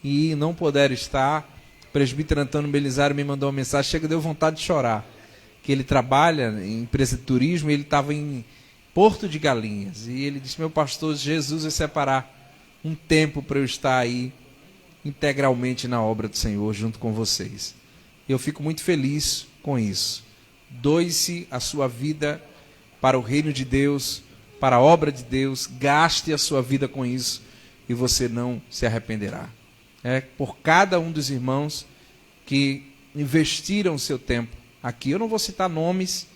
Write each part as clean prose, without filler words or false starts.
e não puderam estar. O presbítero Antônio Belisário me mandou uma mensagem, chega, deu vontade de chorar, que ele trabalha em empresa de turismo, e ele estava em Porto de Galinhas, e ele disse: meu pastor, Jesus vai separar um tempo para eu estar aí integralmente na obra do Senhor junto com vocês. Eu fico muito feliz com isso. Doe-se a sua vida para o reino de Deus, para a obra de Deus, gaste a sua vida com isso e você não se arrependerá. Por cada um dos irmãos que investiram o seu tempo aqui. Eu não vou citar nomes,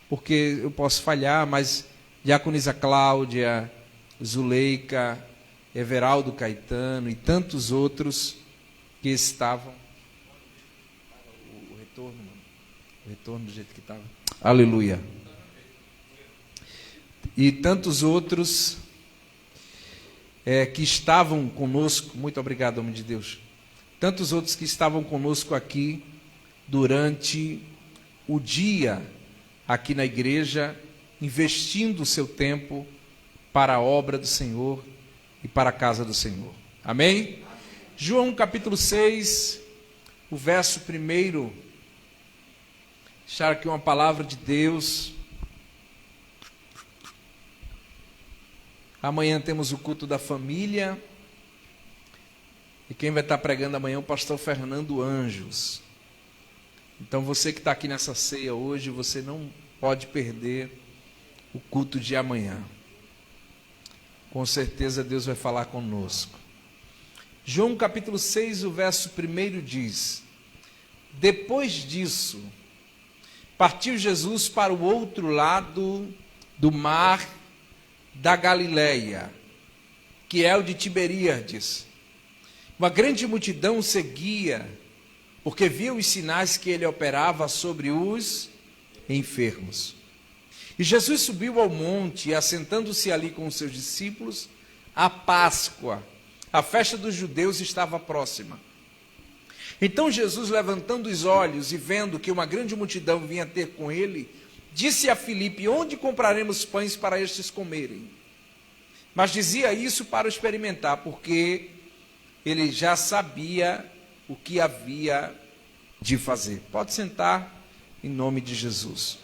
porque eu posso falhar, mas Diaconisa Cláudia, Zuleika, Everaldo Caetano e tantos outros que estavam... O retorno do jeito que estava. Aleluia. E tantos outros que estavam conosco. Muito obrigado, homem de Deus. Tantos outros que estavam conosco aqui durante o dia aqui na igreja, investindo o seu tempo para a obra do Senhor e para a casa do Senhor. Amém? João capítulo 6, o verso 1. Deixar aqui uma palavra de Deus. Amanhã temos o culto da família. E quem vai estar pregando amanhã é o pastor Fernando Anjos. Então você que está aqui nessa ceia hoje, você não pode perder o culto de amanhã. Com certeza Deus vai falar conosco. João capítulo 6, o verso 1 diz: depois disso, partiu Jesus para o outro lado do mar da Galileia, que é o de Tiberíades. Uma grande multidão seguia, porque via os sinais que ele operava sobre os enfermos. E Jesus subiu ao monte, e assentando-se ali com os seus discípulos, a Páscoa, a festa dos judeus, estava próxima. Então Jesus, levantando os olhos e vendo que uma grande multidão vinha ter com ele, disse a Filipe: onde compraremos pães para estes comerem? Mas dizia isso para experimentar, porque ele já sabia o que havia de fazer. Pode sentar, em nome de Jesus.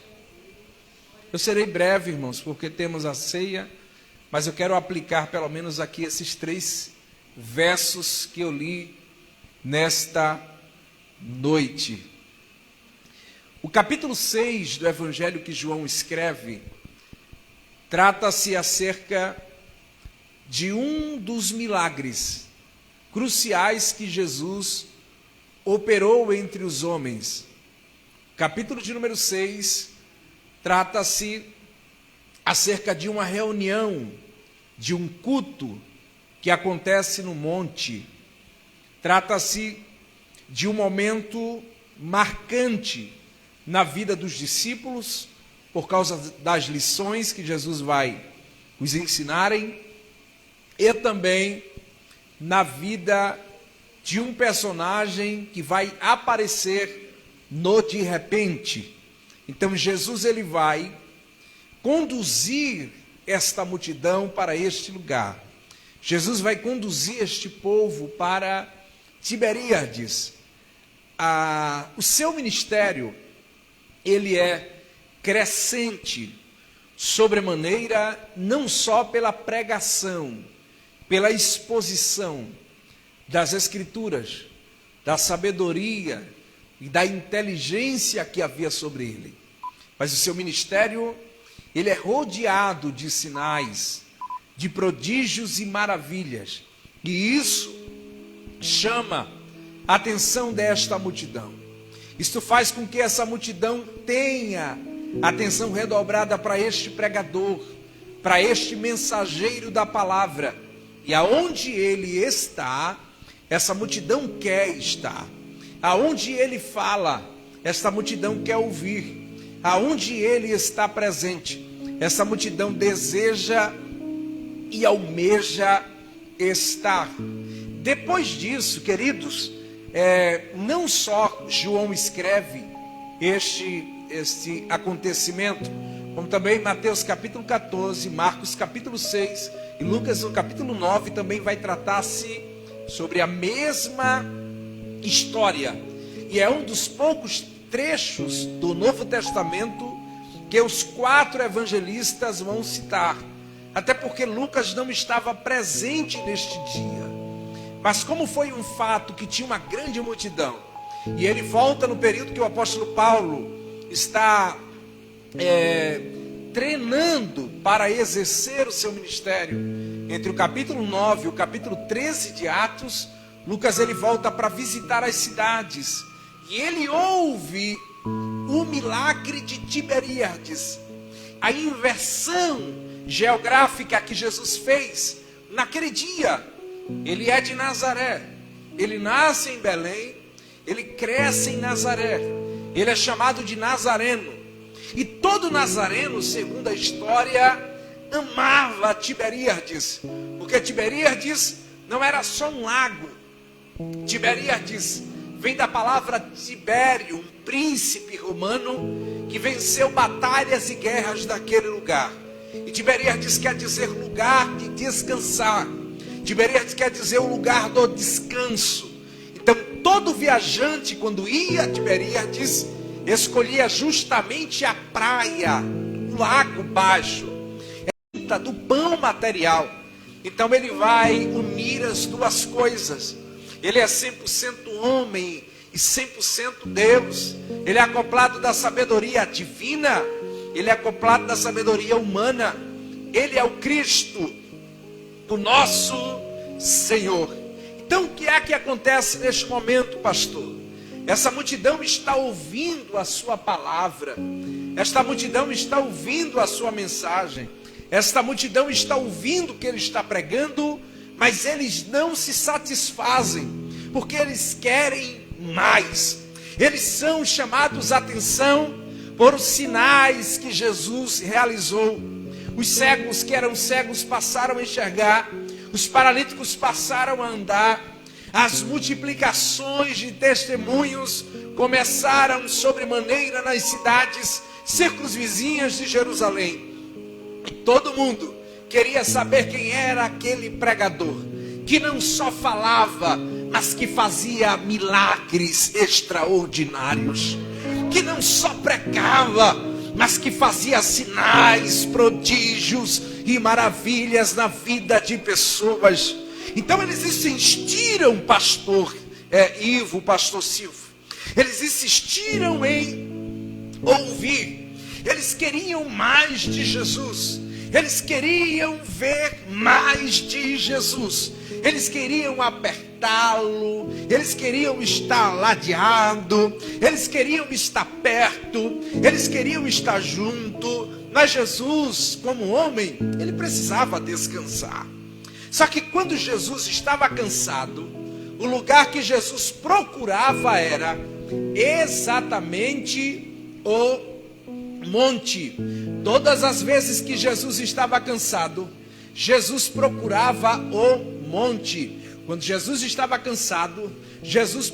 Eu serei breve, irmãos, porque temos a ceia, mas eu quero aplicar pelo menos aqui esses 3 versos que eu li nesta noite. O capítulo 6 do evangelho que João escreve trata-se acerca de um dos milagres cruciais que Jesus operou entre os homens. Capítulo de número 6 trata-se acerca de uma reunião, de um culto que acontece no monte. Trata-se de um momento marcante na vida dos discípulos, por causa das lições que Jesus vai os ensinarem, e também na vida de um personagem que vai aparecer no de repente. Então Jesus ele vai conduzir esta multidão para este lugar. Jesus vai conduzir este povo para Tiberíades. O seu ministério, ele é crescente, sobremaneira, não só pela pregação, pela exposição das Escrituras, da sabedoria e da inteligência que havia sobre ele, mas o seu ministério, ele é rodeado de sinais, de prodígios e maravilhas, e isso chama a atenção desta multidão. Isto faz com que essa multidão tenha atenção redobrada para este pregador, para este mensageiro da palavra, e aonde ele está, essa multidão quer estar. Aonde ele fala, esta multidão quer ouvir. Aonde ele está presente, essa multidão deseja e almeja estar. Depois disso, queridos, não só João escreve este acontecimento, como também Mateus capítulo 14, Marcos capítulo 6 e Lucas no capítulo 9 também vai tratar-se sobre a mesma história. E é um dos poucos trechos do Novo Testamento que os 4 evangelistas vão citar. Até porque Lucas não estava presente neste dia. Mas como foi um fato que tinha uma grande multidão, e ele volta no período que o apóstolo Paulo está treinando para exercer o seu ministério, entre o capítulo 9 e o capítulo 13 de Atos, Lucas ele volta para visitar as cidades, e ele ouve o milagre de Tiberíades, a inversão geográfica que Jesus fez naquele dia. Ele é de Nazaré, ele nasce em Belém, ele cresce em Nazaré, ele é chamado de Nazareno, e todo Nazareno, segundo a história, amava Tiberíades, porque Tiberíades não era só um lago. Tiberíades vem da palavra Tibério, um príncipe romano que venceu batalhas e guerras daquele lugar. E Tiberíades quer dizer lugar de descansar. Tiberíades quer dizer o lugar do descanso. Então todo viajante, quando ia a Tiberíades, escolhia justamente a praia, o lago baixo, do pão material. Então ele vai unir as duas coisas. Ele é 100% homem e 100% Deus. Ele é acoplado da sabedoria divina, ele é acoplado da sabedoria humana. Ele é o Cristo, o nosso Senhor. Então o que é que acontece neste momento, pastor? Essa multidão está ouvindo a sua palavra, esta multidão está ouvindo a sua mensagem, esta multidão está ouvindo o que ele está pregando, mas eles não se satisfazem, porque eles querem mais. Eles são chamados a atenção por os sinais que Jesus realizou. Os cegos que eram cegos passaram a enxergar, os paralíticos passaram a andar, as multiplicações de testemunhos começaram sobremaneira nas cidades circunvizinhas de Jerusalém. E todo mundo queria saber quem era aquele pregador, que não só falava, mas que fazia milagres extraordinários, que não só pregava, mas que fazia sinais, prodígios e maravilhas na vida de pessoas. Então eles insistiram, pastor Ivo, pastor Silvio, eles insistiram em ouvir. Eles queriam mais de Jesus, eles queriam ver mais de Jesus, eles queriam apertá-lo, eles queriam estar ladeado, eles queriam estar perto, eles queriam estar junto. Mas Jesus, como homem, ele precisava descansar. Só que quando Jesus estava cansado, o lugar que Jesus procurava era exatamente o monte. Todas as vezes que Jesus estava cansado, Jesus procurava o monte. Quando Jesus estava cansado, Jesus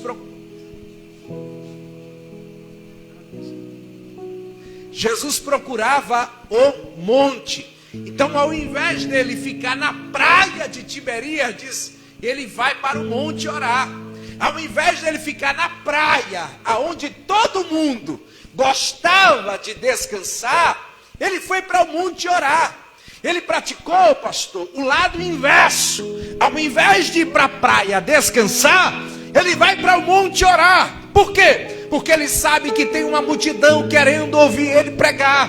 procurava o monte. Então, ao invés dele ficar na praia de Tiberíades, ele vai para o monte orar. Ao invés dele ficar na praia, aonde todo mundo gostava de descansar, ele foi para o monte orar. Ele praticou, pastor, o lado inverso. Ao invés de ir para a praia descansar, ele vai para o monte orar. Por quê? Porque ele sabe que tem uma multidão querendo ouvir ele pregar.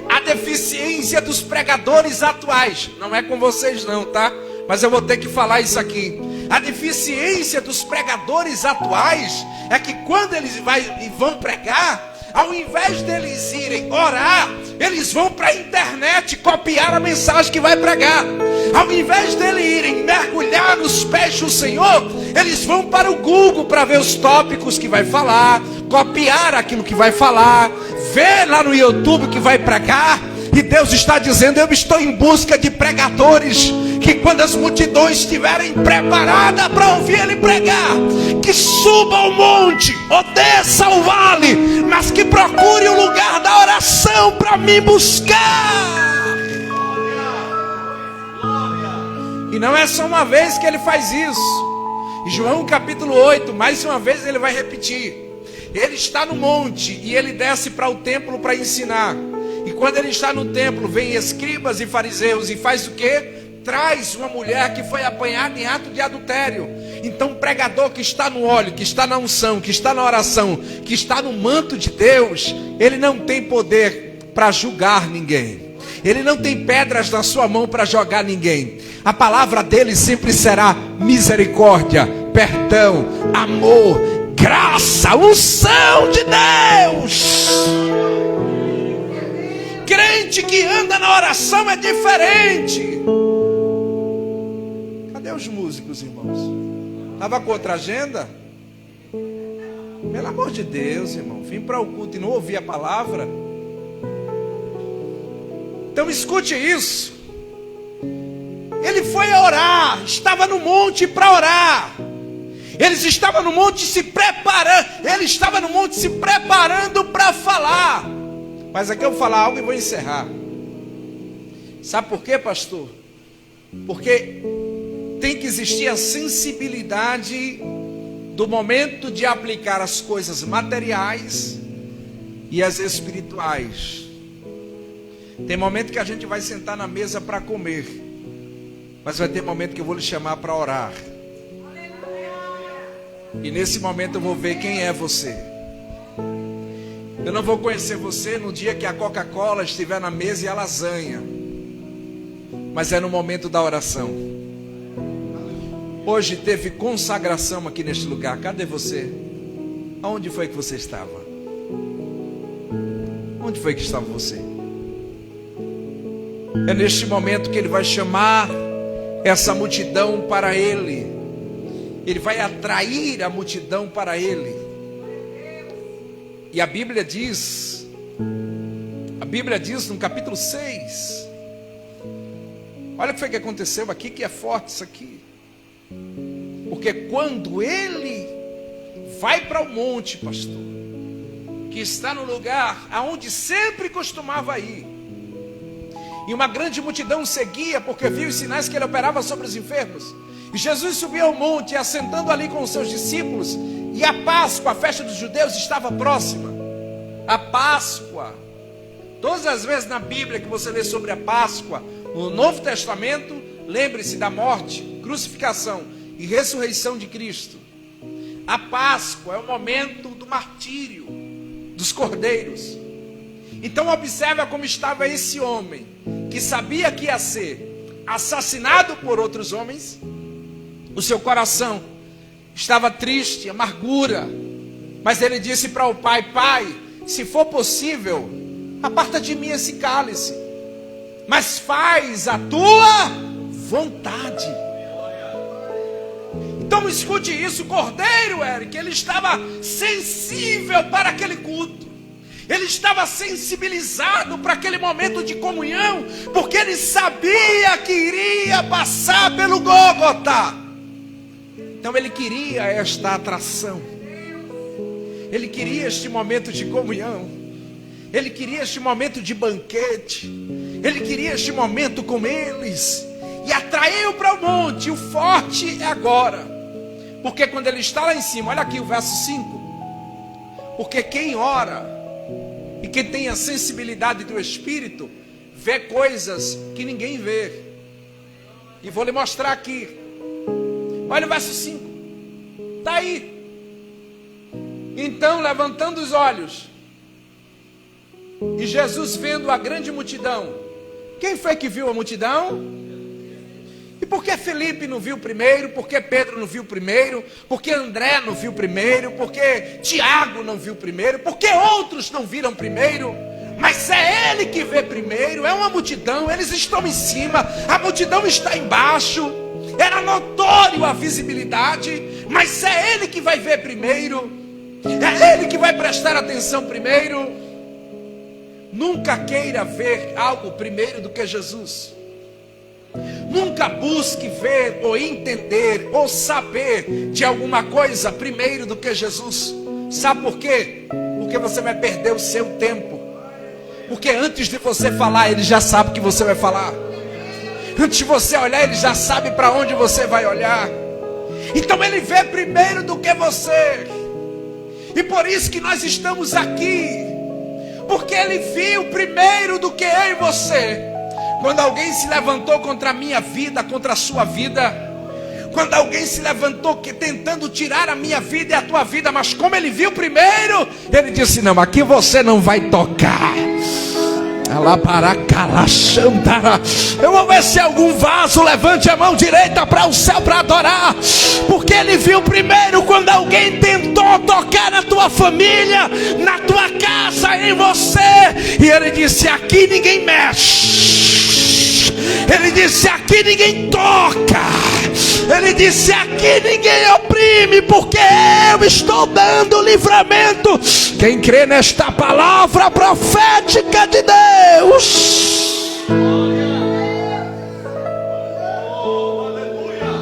A deficiência dos pregadores atuais, não é com vocês não, tá? Mas eu vou ter que falar isso aqui. A deficiência dos pregadores atuais é que quando eles vão pregar, ao invés deles irem orar, eles vão para a internet copiar a mensagem que vai pregar. Ao invés deles irem mergulhar nos pés do Senhor, eles vão para o Google para ver os tópicos que vai falar, copiar aquilo que vai falar, ver lá no YouTube o que vai pregar. E Deus está dizendo: eu estou em busca de pregadores que, quando as multidões estiverem preparadas para ouvir ele pregar, que suba ao monte ou desça ao vale, mas que procure o lugar da oração para me buscar. E não é só uma vez que ele faz isso. Em João capítulo 8, mais uma vez ele vai repetir. Ele está no monte e ele desce para o templo para ensinar. E quando ele está no templo, vem escribas e fariseus e faz o quê? Traz uma mulher que foi apanhada em ato de adultério. Então o pregador que está no óleo, que está na unção, que está na oração, que está no manto de Deus, ele não tem poder para julgar ninguém. Ele não tem pedras na sua mão para jogar ninguém. A palavra dele sempre será misericórdia, perdão, amor, graça, unção de Deus. Crente que anda na oração é diferente. Cadê os músicos, irmãos? Estava com outra agenda? Pelo amor de Deus, irmão. Vim para o culto e não ouvi a palavra. Então escute isso. Ele foi a orar, estava no monte para orar. Eles estavam no monte se preparando. Ele estava no monte se preparando para falar. Mas aqui eu vou falar algo e vou encerrar. Sabe por quê, pastor? Porque tem que existir a sensibilidade do momento de aplicar as coisas materiais e as espirituais. Tem momento que a gente vai sentar na mesa para comer, mas vai ter momento que eu vou lhe chamar para orar. E nesse momento eu vou ver quem é você. Eu não vou conhecer você no dia que a Coca-Cola estiver na mesa e a lasanha, mas é no momento da oração. Hoje teve consagração aqui neste lugar. Cadê você? Aonde foi que você estava? Onde foi que estava você? É neste momento que ele vai chamar essa multidão para ele. Ele vai atrair a multidão para ele. E a Bíblia diz no capítulo 6, olha o que foi que aconteceu aqui, que é forte isso aqui. Porque quando ele vai para o monte, pastor, que está no lugar aonde sempre costumava ir, e uma grande multidão seguia, porque viu os sinais que ele operava sobre os enfermos, e Jesus subiu ao monte, e assentando ali com os seus discípulos, e a Páscoa, a festa dos judeus, estava próxima. A Páscoa, todas as vezes na Bíblia que você lê sobre a Páscoa, no Novo Testamento, lembre-se da morte, crucificação e ressurreição de Cristo. A Páscoa é o momento do martírio dos cordeiros. Então observa como estava esse homem, que sabia que ia ser assassinado por outros homens. O seu coração estava triste, amargura, mas ele disse para o pai: Pai, se for possível, aparta de mim esse cálice, mas faz a tua vontade. Então escute isso, o cordeiro, Eric, ele estava sensível para aquele culto. Ele estava sensibilizado para aquele momento de comunhão, porque ele sabia que iria passar pelo Gólgota. Então ele queria esta atração. Ele queria este momento de comunhão. Ele queria este momento de banquete. Ele queria este momento com eles. E atraiu para o monte. O forte é agora. Porque quando ele está lá em cima, olha aqui o verso 5. Porque quem ora e quem tem a sensibilidade do Espírito vê coisas que ninguém vê. E vou lhe mostrar aqui. Olha o verso 5. Está aí. Então, levantando os olhos, e Jesus vendo a grande multidão. Quem foi que viu a multidão? E por que Felipe não viu primeiro? Por que Pedro não viu primeiro? Por que André não viu primeiro? Por que Tiago não viu primeiro? Por que outros não viram primeiro? Mas é ele que vê primeiro. É uma multidão, eles estão em cima, a multidão está embaixo. Era notório a visibilidade, mas é ele que vai ver primeiro. É ele que vai prestar atenção primeiro. Nunca queira ver algo primeiro do que Jesus. Nunca busque ver ou entender ou saber de alguma coisa primeiro do que Jesus. Sabe por quê? Porque você vai perder o seu tempo. Porque antes de você falar, ele já sabe o que você vai falar. Antes de você olhar, Ele já sabe para onde você vai olhar. Então Ele vê primeiro do que você. E por isso que nós estamos aqui. Porque Ele viu primeiro do que eu e você. Quando alguém se levantou contra a minha vida, contra a sua vida, quando alguém se levantou tentando tirar a minha vida e a tua vida, mas como Ele viu primeiro, Ele disse: não, aqui você não vai tocar. Eu vou ver se algum vaso levante a mão direita para o céu para adorar. Porque Ele viu primeiro quando alguém tentou tocar na tua família, na tua casa, em você. E Ele disse: aqui ninguém mexe. Ele disse: aqui ninguém toca. Ele disse: aqui ninguém oprime, porque eu estou dando livramento. Quem crê nesta palavra profética de Deus?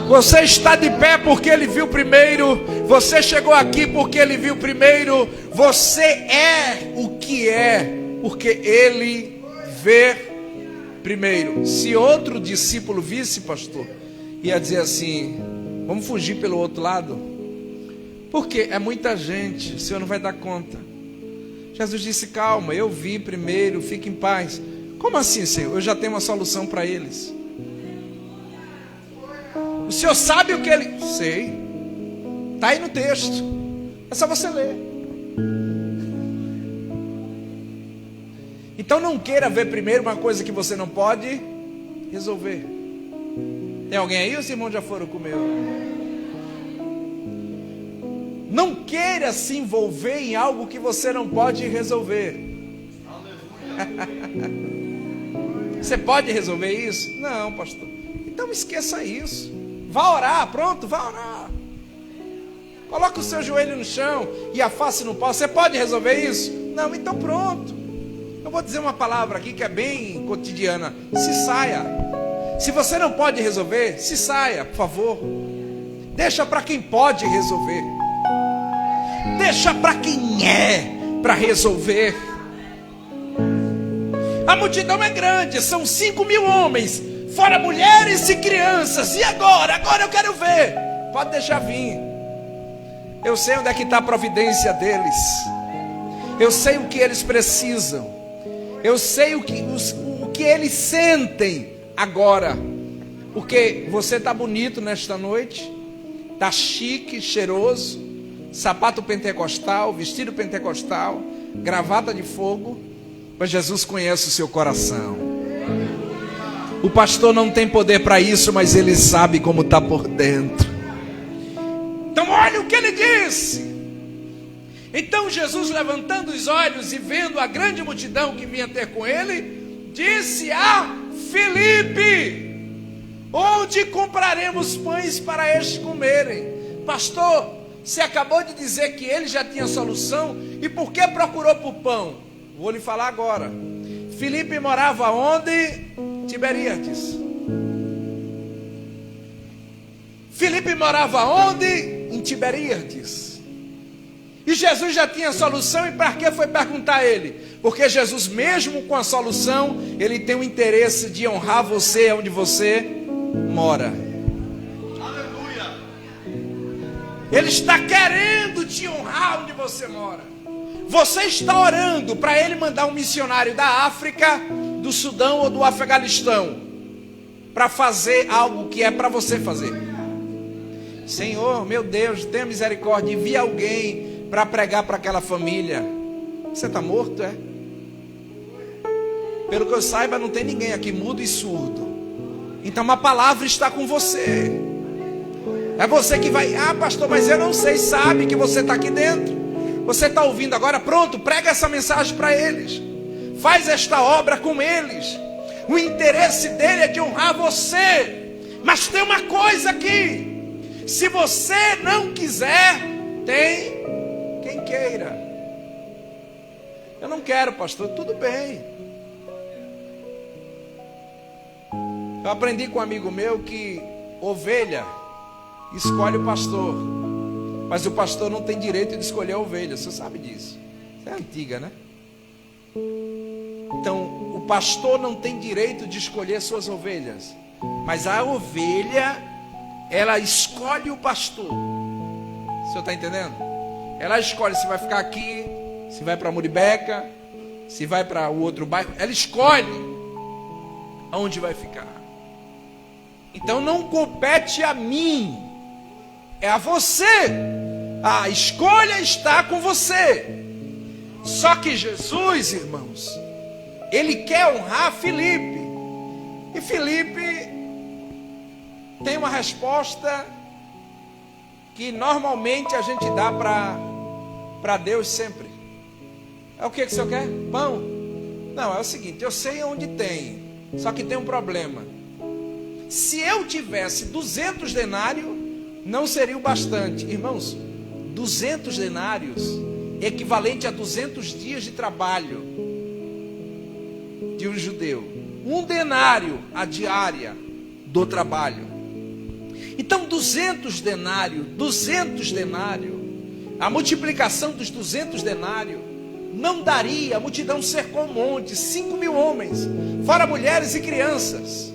Você está de pé porque Ele viu primeiro. Você chegou aqui porque Ele viu primeiro. Você é o que é porque Ele vê primeiro. Se outro discípulo visse, pastor, ia dizer assim: vamos fugir pelo outro lado, porque é muita gente, o Senhor não vai dar conta. Jesus disse: calma, eu vi primeiro, fique em paz. Como assim, Senhor? Eu já tenho uma solução para eles. O Senhor sabe o que Ele... Sei, está aí no texto, é só você ler. Então não queira ver primeiro uma coisa que você não pode resolver. Tem alguém aí ou os irmãos já foram comer? Não queira se envolver em algo que você não pode resolver. Você pode resolver isso? Não, pastor. Então esqueça isso. Vá orar, pronto, vá orar. Coloque o seu joelho no chão e a face no pau. Você pode resolver isso? Não, então pronto. Eu vou dizer uma palavra aqui que é bem cotidiana. Se saia. Se você não pode resolver, se saia, por favor. Deixa para quem pode resolver. Deixa para quem é para resolver. A multidão é grande, são 5.000 homens, fora mulheres e crianças. E agora? Agora eu quero ver. Pode deixar vir. Eu sei onde é que está a providência deles. Eu sei o que eles precisam. Eu sei o que eles sentem agora. Porque você está bonito nesta noite, está chique, cheiroso, sapato pentecostal, vestido pentecostal, gravata de fogo, mas Jesus conhece o seu coração. O pastor não tem poder para isso, mas ele sabe como está por dentro. Então olha o que ele disse. Então Jesus, levantando os olhos e vendo a grande multidão que vinha ter com ele, disse a Filipe: onde compraremos pães para estes comerem? Pastor, você acabou de dizer que ele já tinha solução, e por que procurou por pão? Vou lhe falar agora. Filipe morava onde? Tiberíades. Filipe morava onde? Em Tiberíades. E Jesus já tinha solução, e para que foi perguntar a ele? Porque Jesus, mesmo com a solução, ele tem o interesse de honrar você onde você mora. Aleluia. Ele está querendo te honrar onde você mora. Você está orando para ele mandar um missionário da África, do Sudão ou do Afeganistão para fazer algo que é para você fazer. Senhor, meu Deus, tenha misericórdia, envia alguém para pregar para aquela família. Você está morto, é? Pelo que eu saiba, não tem ninguém aqui mudo e surdo. Então uma palavra está com você. É você que vai: ah, pastor, mas eu não sei. Sabe que você está aqui dentro. Você está ouvindo agora, pronto, prega essa mensagem para eles. Faz esta obra com eles. O interesse dele é de honrar você. Mas tem uma coisa aqui: se você não quiser, tem quem queira. Eu não quero, pastor. Tudo bem. Eu aprendi com um amigo meu que ovelha escolhe o pastor, mas o pastor não tem direito de escolher a ovelha. Você sabe disso. Isso é antiga, né? Então, o pastor não tem direito de escolher suas ovelhas. Mas a ovelha, ela escolhe o pastor. O senhor está entendendo? Ela escolhe se vai ficar aqui, se vai para Muribeca, se vai para o outro bairro. Ela escolhe aonde vai ficar. Então não compete a mim, é a você. A escolha está com você. Só que Jesus, irmãos, ele quer honrar Filipe. E Filipe tem uma resposta que normalmente a gente dá para Deus sempre. É o que o senhor quer? Pão? Não, é o seguinte, eu sei onde tem, só que tem um problema. Se eu tivesse 200 denários, não seria o bastante. Irmãos, 200 denários, equivalente a 200 dias de trabalho de um judeu. 1 denário a diária do trabalho. Então 200 denários, a multiplicação dos 200 denários, não daria, a multidão cercou um monte, 5.000 homens, fora mulheres e crianças.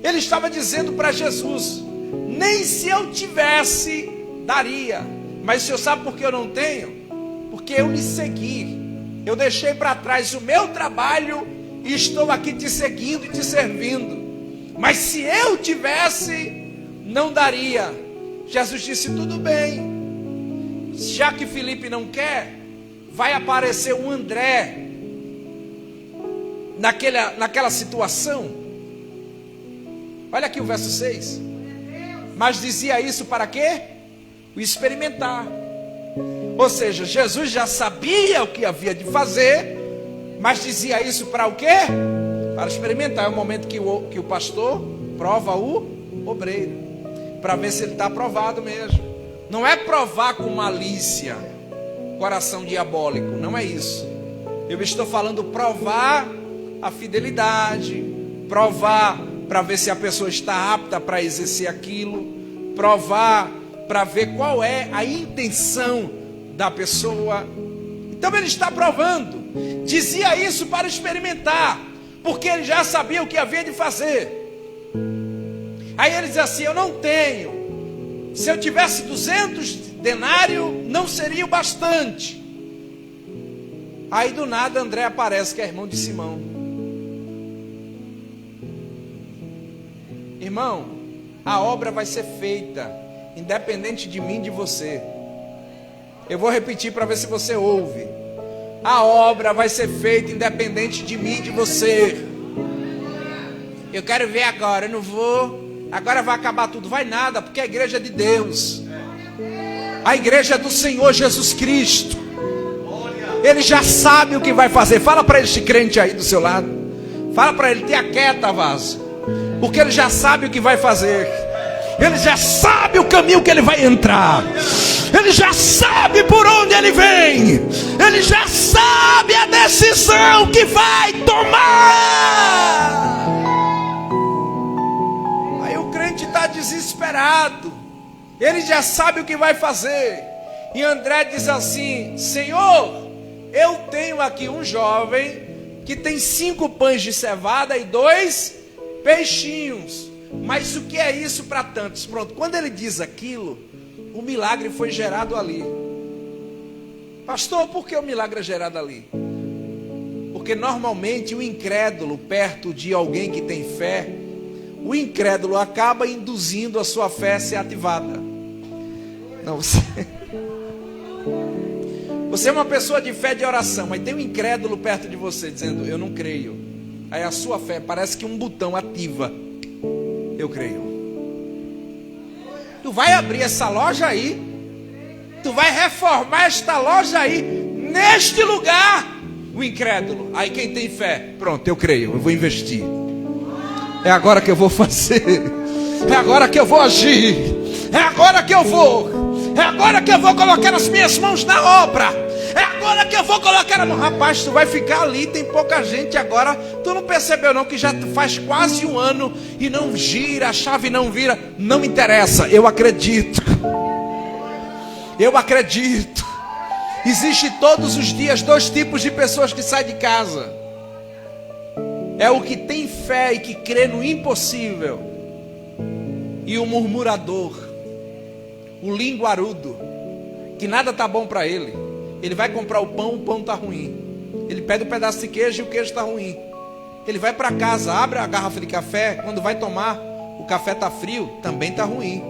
Ele estava dizendo para Jesus, nem se eu tivesse, daria. Mas o senhor sabe por que eu não tenho? Porque eu lhe segui. Eu deixei para trás o meu trabalho e estou aqui te seguindo e te servindo. Mas se eu tivesse, não daria. Jesus disse, tudo bem. Já que Filipe não quer, vai aparecer um André naquela situação. Olha aqui o verso 6. Mas dizia isso para quê? O experimentar. Ou seja, Jesus já sabia o que havia de fazer, mas dizia isso para o quê? Para experimentar. É o momento que o pastor prova o obreiro, para ver se ele está aprovado mesmo. Não é provar com malícia, coração diabólico, não é isso. Eu estou falando provar a fidelidade, provar para ver se a pessoa está apta para exercer aquilo, provar para ver qual é a intenção da pessoa. Então ele está provando. Dizia isso para experimentar, porque ele já sabia o que havia de fazer. Aí ele diz assim, eu não tenho. Se eu tivesse 200 denários, não seria o bastante. Aí do nada André aparece, que é irmão de Simão. Irmão, a obra vai ser feita, independente de mim e de você. Eu vou repetir para ver se você ouve. A obra vai ser feita independente de mim e de você. Eu quero ver agora, eu não vou. Agora vai acabar tudo. Vai nada, porque a igreja é de Deus. A igreja é do Senhor Jesus Cristo. Ele já sabe o que vai fazer. Fala para este crente aí do seu lado. Fala para ele, tenha quieta, vaso. Porque ele já sabe o que vai fazer. Ele já sabe o caminho que ele vai entrar. Ele já sabe por onde ele vem. Ele já sabe a decisão que vai tomar. Aí o crente está desesperado. Ele já sabe o que vai fazer. E André diz assim, Senhor, eu tenho aqui um jovem que tem 5 pães de cevada e 2 peixinhos. Mas o que é isso para tantos? Pronto, quando ele diz aquilo, o milagre foi gerado ali. Pastor, por que o milagre é gerado ali? Porque normalmente o incrédulo, perto de alguém que tem fé, o incrédulo acaba induzindo a sua fé a ser ativada. Não, você é uma pessoa de fé de oração, mas tem um incrédulo perto de você dizendo, eu não creio. Aí a sua fé parece que um botão ativa. Eu creio. Tu vai abrir essa loja aí. Tu vai reformar esta loja aí. Neste lugar. O incrédulo. Aí quem tem fé. Pronto, eu creio. Eu vou investir. É agora que eu vou fazer. É agora que eu vou agir. É agora que eu vou. É agora que eu vou colocar as minhas mãos na obra. É agora que eu vou colocar a mão. Rapaz, tu vai ficar ali, tem pouca gente agora. Tu não percebeu não que já faz quase 1 ano e não gira, a chave não vira. Não interessa, eu acredito. Eu acredito. Existe todos os dias 2 tipos de pessoas que saem de casa. é o que tem fé e que crê no impossível. E o murmurador, o linguarudo, que nada tá bom para ele. Ele vai comprar o pão tá ruim. Ele pede um pedaço de queijo e o queijo tá ruim. Ele vai para casa, abre a garrafa de café, quando vai tomar, o café tá frio, também tá ruim.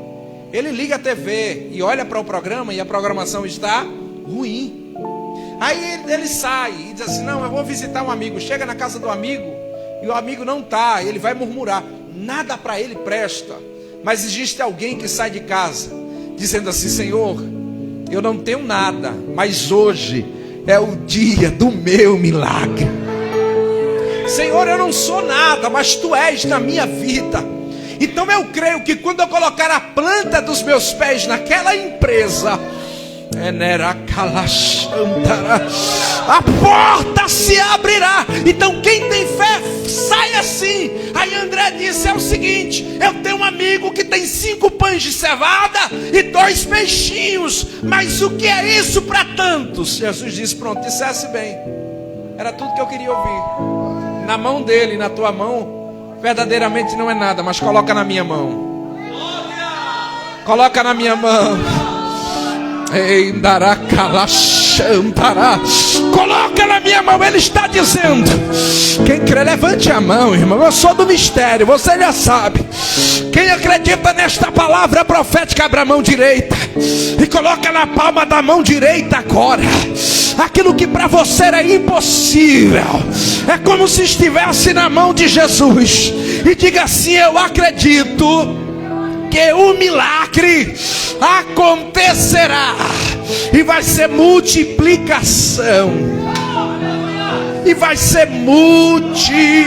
Ele liga a TV e olha para o programa e a programação está ruim. Aí ele sai e diz assim: não, eu vou visitar um amigo. Chega na casa do amigo e o amigo não está. Ele vai murmurar. Nada para ele presta. Mas existe alguém que sai de casa dizendo assim: Senhor, eu não tenho nada, mas hoje é o dia do meu milagre. Senhor, eu não sou nada, mas Tu és na minha vida. Então eu creio que quando eu colocar a planta dos meus pés naquela empresa, a porta se abrirá. Então quem tem fé, sai assim. Aí André disse: é o seguinte, eu tenho um amigo que tem 5 pães de cevada e 2 peixinhos, mas o que é isso para tantos? Jesus disse: pronto, dissesse bem, era tudo que eu queria ouvir. Na mão dele, na tua mão, verdadeiramente não é nada, mas coloca na minha mão. Coloca na minha mão. Coloca na minha mão. Ele está dizendo: quem crê, levante a mão, irmão. Eu sou do mistério, você já sabe. Quem acredita nesta palavra profética, abra a mão direita e coloca na palma da mão direita agora aquilo que para você era impossível. É como se estivesse na mão de Jesus. E diga assim: eu acredito que o milagre acontecerá. E vai ser multiplicação. E vai ser multiplicação.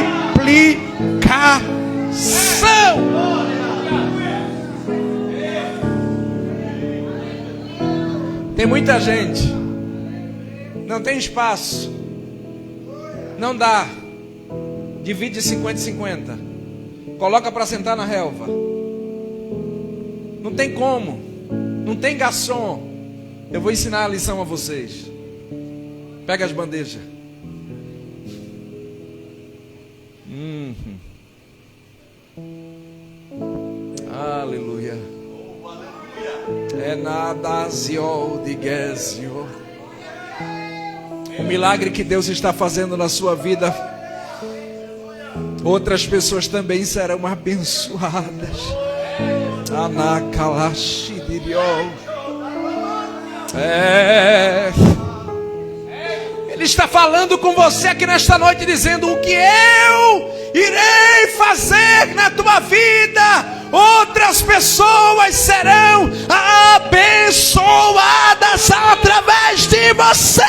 Tem muita gente, não tem espaço, não dá, divide 50-50, coloca para sentar na relva, não tem como, não tem garçom. Eu vou ensinar a lição a vocês. Pega as bandejas. Aleluia. É nada ziol de Gezio. O milagre que Deus está fazendo na sua vida, outras pessoas também serão abençoadas. Anacalashi diriol. Ele está falando com você aqui nesta noite, dizendo: o que eu irei fazer na tua vida, outras pessoas serão abençoadas através de você.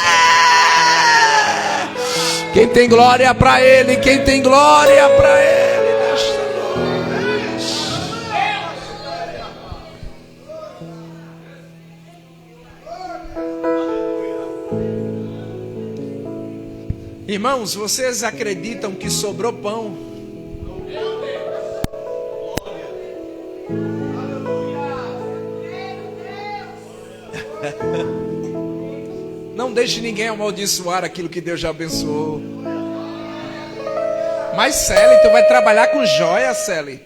Quem tem glória para Ele, quem tem glória para Ele nesta noite. Irmãos, vocês acreditam que sobrou pão? Não deixe ninguém amaldiçoar aquilo que Deus já abençoou. Mas Celi, tu vai trabalhar com joia, Celi.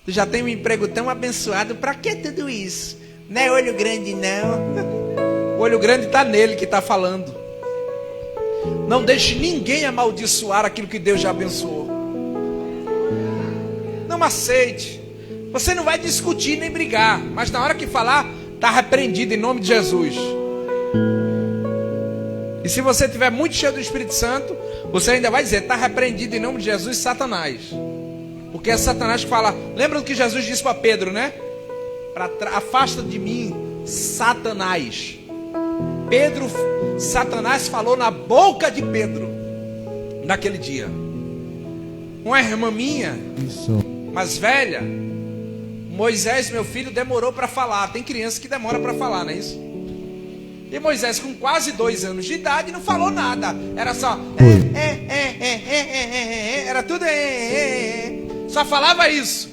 Tu já tem um emprego tão abençoado. Pra que tudo isso? Não é olho grande, não. O olho grande está nele que está falando. Não deixe ninguém amaldiçoar aquilo que Deus já abençoou. Não aceite. Você não vai discutir nem brigar, mas na hora que falar, está repreendido em nome de Jesus. E se você estiver muito cheio do Espírito Santo, você ainda vai dizer: está repreendido em nome de Jesus, Satanás. Porque é Satanás que fala. Lembra do que Jesus disse para Pedro, né? Afasta de mim, Satanás. Satanás falou na boca de Pedro naquele dia. Uma irmã minha, mais velha, Moisés, meu filho, demorou para falar. Tem criança que demora para falar, não é isso? E Moisés, com quase 2 anos de idade, não falou nada. Era só era tudo só falava isso.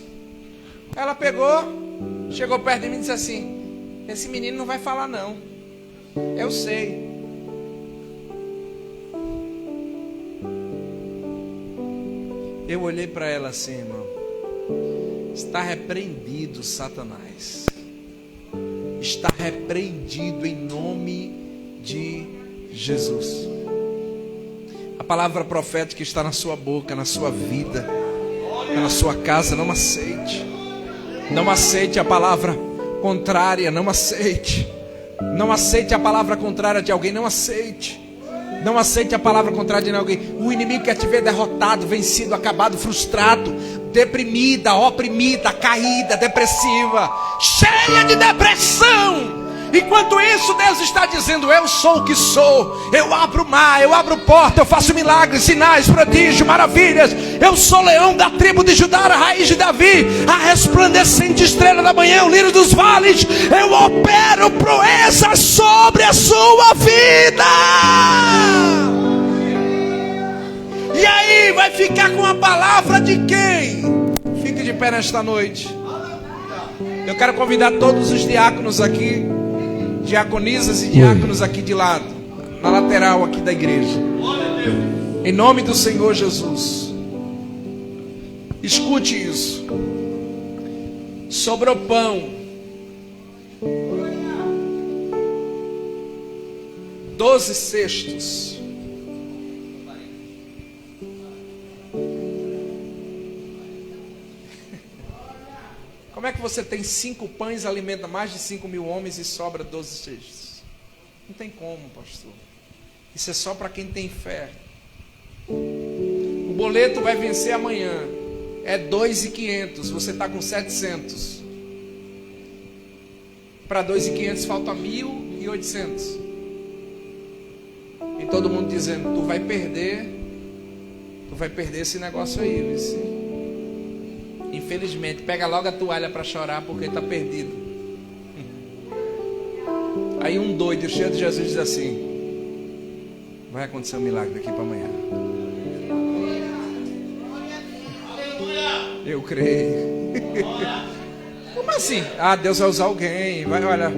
Ela pegou, chegou perto de mim e disse assim: esse menino não vai falar não. Eu sei. Eu olhei para ela assim, irmão. Está repreendido, Satanás. Está repreendido em nome de Jesus. A palavra profética está na sua boca, na sua vida, na sua casa. Não aceite. Não aceite a palavra contrária. Não aceite. Não aceite a palavra contrária de alguém. Não aceite. Não aceite a palavra contrária de alguém. O inimigo quer te ver derrotado, vencido, acabado, frustrado, deprimida, oprimida, caída, depressiva, cheia de depressão. Enquanto isso, Deus está dizendo: eu sou o que sou. Eu abro o mar, eu abro porta, eu faço milagres, sinais, prodígios, maravilhas. Eu sou leão da tribo de Judá, a raiz de Davi, a resplandecente estrela da manhã, o lírio dos vales. Eu opero proezas sobre a sua vida. E aí, vai ficar com a palavra de quem? Fique de pé nesta noite. Eu quero convidar todos os diáconos aqui, diaconisas e diáconos aqui de lado, na lateral aqui da igreja. Em nome do Senhor Jesus. Escute isso. Sobrou pão. 12 cestos. Como é que você tem 5 pães, alimenta mais de 5.000 homens e sobra 12 cestos? Não tem como, pastor. Isso é só para quem tem fé. O boleto vai vencer amanhã. É 2.500. Você está com 700. Para 2.500 falta 1.800. E todo mundo dizendo: tu vai perder esse negócio aí, viu? Infelizmente, pega logo a toalha para chorar porque está perdido. Aí um doido cheio de Jesus diz assim: vai acontecer um milagre daqui para amanhã. Eu creio. Como assim? Ah, Deus vai usar alguém. Vai, olha,